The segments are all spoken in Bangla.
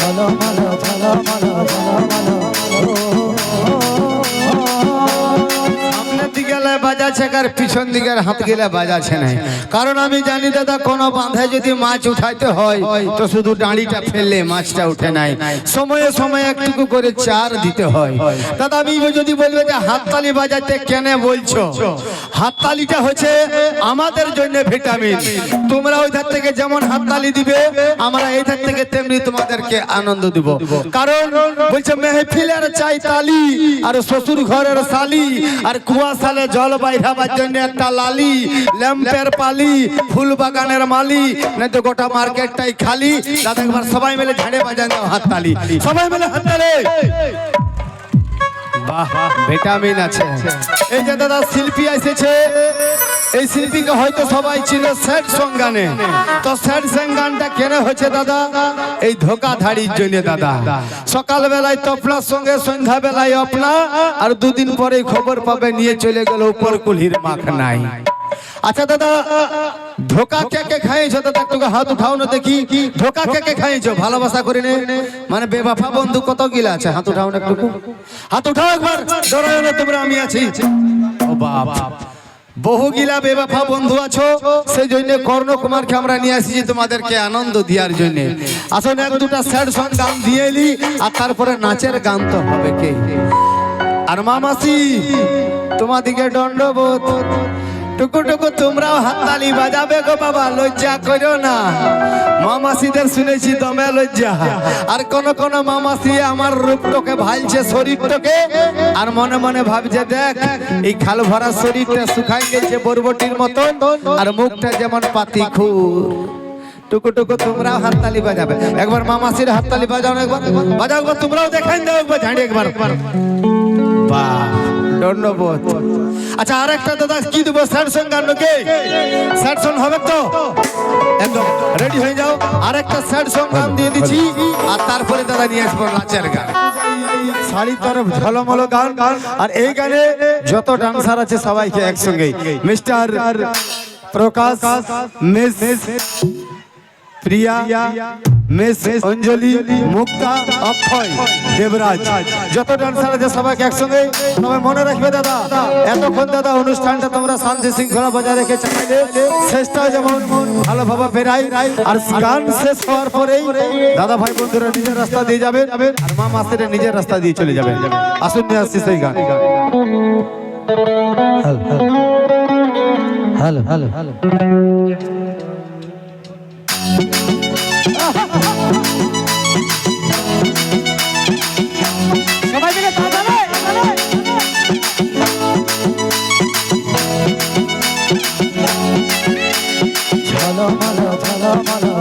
ঝলমলো ঝলমলো ঝলমলো বাজাচ্ছে আর পিছন দিকের হাত গেলে বাজাচ্ছে না, কারণ আমি জানি দাদা কোনো বাঁধে যদি মাছ উঠাইতে হয় তো শুধু ডাঁড়িটা ফেললে মাছটা উঠে নাই, সময়ে সময়ে একটুকু করে চার দিতে হয়। দাদা আমি যদি বলবে যে হাততালি বাজাতে কেন বলছো, হাততালিটা হচ্ছে আমাদের জন্য ভিটামিন। তোমরা ওই ধার থেকে যেমন হাততালি দিবে আমরা এই ধার থেকে তেমনি তোমাদেরকে আনন্দ দিব। কারণ বলছে মেহফিলের চাই তালি আর শ্বশুর ঘরের শালি আর কুয়াশালে জল বাইরাবার জন্য একটা লালি, ল্যাম্পের পালি, ফুল বাগানের মালি, নাই তো গোটা মার্কেটটাই খালি। দাদা একবার সবাই মিলে ঝাড়ে বাজান দাও হাততালি, সবাই মিলে হাততালি। বাহ ভিটামিন আছে। এই যে দাদা শিল্পী এসেছে, এই শিল্পীকে হয়তো সবাই ছিল স্যাড সং গানে। তো স্যাড সং গানটা কেন হচ্ছে দাদা? এই ধোকাধাড়ির জন্য দাদা। সকাল বেলায় তপলার সঙ্গে সন্ধ্যা বেলায় আপনা, আর দুদিন পরে খবর পাবে নিয়ে চলে গেল উপর কুলির মাখ নাই। আচ্ছা দাদা ধোকা কে কে খাইছো? দাদা একটু হাত উঠাও না দেখি, ধোকা কে কে খাইছো? ভালোবাসা করে নে, মানে বেবাফা বন্ধু কত গিলা আছে? হাত উঠাও না একটু, হাত উঠাও একবার, ডরাও না তোমরা, আমি আছি। ও বাবা বহু গিলা বেবাফা বন্ধু আছো, সেই জন্য কর্ণ কুমারকে আমরা নিয়ে আসিছি তোমাদেরকে আনন্দ দেওয়ার জন্য। আসুন এক দুটা স্যাড সং গান দিয়ে এলি, আর তারপরে নাচের গান তো হবে কে। আর মামাসি তোমাদিকে দণ্ডবোধ, টুকু টুকু তোমরাও হাততালি বাজাবে গো বাবা, লজ্জা করো না। মামাসিদের শুনেছি দমে লজ্জা, আর কোন কোন মামাসি আমার রূপটাকে ভালছে শরীরটাকে, আর মনে মনে ভাবছে দেখ এই খাল ভরা শরীরটা শুকাই গেছে বরবটির মতন, আর মুখটা যেমন পাতি খুর। টুকু টুকু তোমরাও হাততালি বাজাবে, একবার মামাসির হাততালি বাজাও, একবার বাজাও, একবার তোমরাও দেখাই দাও একবার ঝাড়ি একবার। বাহ ধন্যবাদ। আচ্ছা আর একটা দাদা কি দেবো স্যাড সং গান, কে স্যাড সং হবে তো? একদম রেডি হয়ে যাও, আর একটা স্যাড সং গান দিয়ে দিচ্ছি, আর তারপরে দাদা নিয়ে আসবো নাচের গান, শাড়ির তরফ ঝলমলো গান। আর এই গানে যত ডান্সার আছে সবাইকে একসঙ্গে মিস্টার প্রকাশ, মিস প্রিয়া, মিস অঞ্জলি, মুক্তা, অক্ষয়, দেবরাজ, যত ডান্সার আছে সবাইকে একসঙ্গে। সবাই মনে রাখবে দাদা এতক্ষণ দাদা অনুষ্ঠানটা তোমরা শান্তি শৃঙ্খলা বজায় রেখে চাইলে শেষটা যেমন ভালোভাবে ফেরাই, আর গান শেষ হওয়ার পরেই দাদা ভাই বন্ধুরা নিজের রাস্তা দিয়ে যাবেন, আর মা মাসিরা নিজের রাস্তা দিয়ে চলে যাবেন। আসুন নিয়ে আসছি সেই গান। হ্যালো হ্যালো হ্যালো সবাই মিলে তালে ঝলমলো ঝলমলো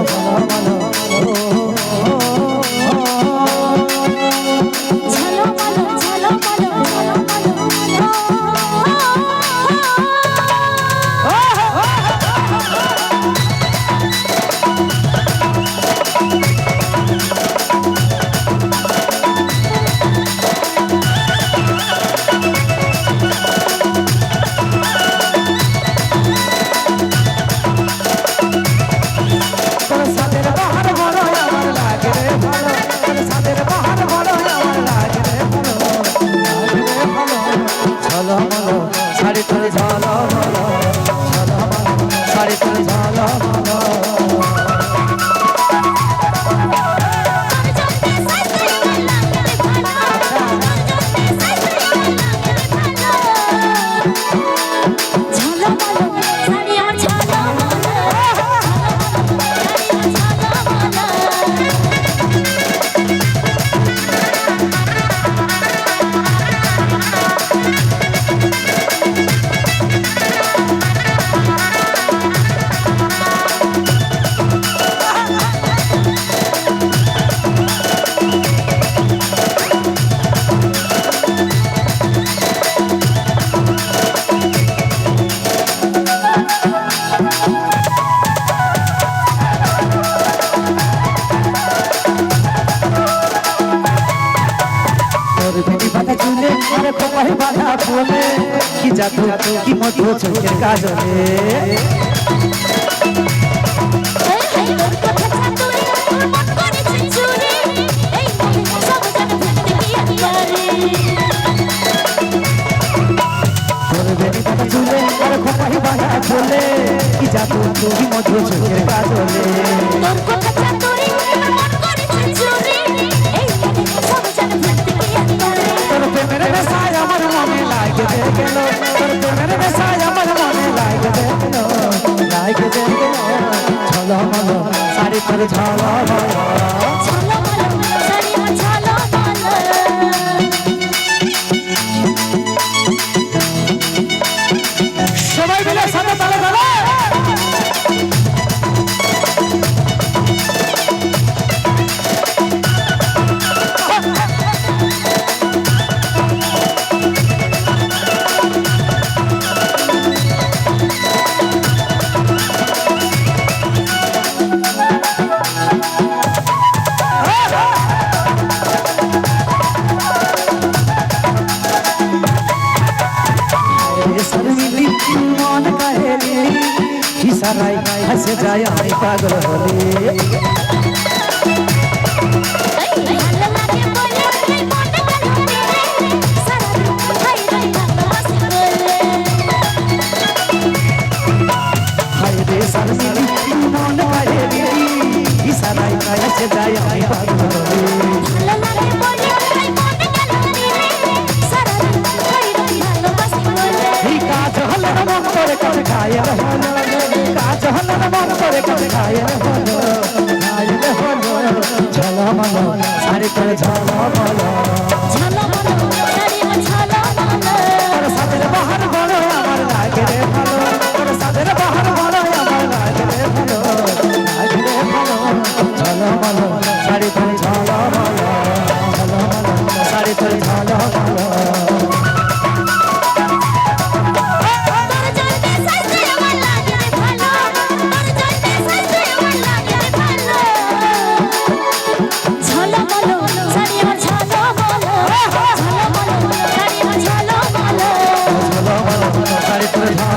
ঝলমলো শাড়ি তোর ঝলমলো ঝলমলো, শাড়ি তোর ঝলমলো। কি জাদু কি মধু চোখের কাজলে, মধু চোখের কাজলে তোর কথা চাতুরি মন করেছে চুরি এই সব জান ভুলতে কি আন্দরে তোর প্রেমের নেশায় আমার মনে লাগে গেল তোর প্রেমের নেশায় আমার মনে লাগে গেল ঝলমল শাড়ি তোর ঝলমল ঝলমল শাড়ি আমার ঝলমল সবাই মিলে সাথে তালে তালে মন কাহেলি ইশারায় হাসে যায় আমি পাগল হলি ভালো লাগে বলে এই মনে কালে সারা ভাই ভাই ভালোবাসি বলে হায়রে সারমিলি মন কাহেলি ইশারায় হাসে যায় আমি পাগল হলি ভালো লাগে বলে এই মনে কালে সারা ভাই ভাই ভালোবাসি বলে এই কাজ হল না মন করে কাছে খায় হল কাজ হল না মন করে কাছে খায় হল ঝলমল শাড়ি তোর ঝলমল ঝলমল শাড়ি আমার ঝলমল তোর সাদের বাহার বড় আমার লাগে রে ভালো তোর সাদের বাহার বড় আমার লাগে রে ভালো ঝলমল শাড়ি তোর ঝলমল শাড়ি তোর ঝলমল তোর জলতে সাজতে আমার লাগে রে ভালো তোর জলতে সাজতে আমার লাগে রে ভালো ঝলমল শাড়ি আমার ঝলমল ঝলমল শাড়ি আমার ঝলমল ঝলমল শাড়ি তোর ঝলমল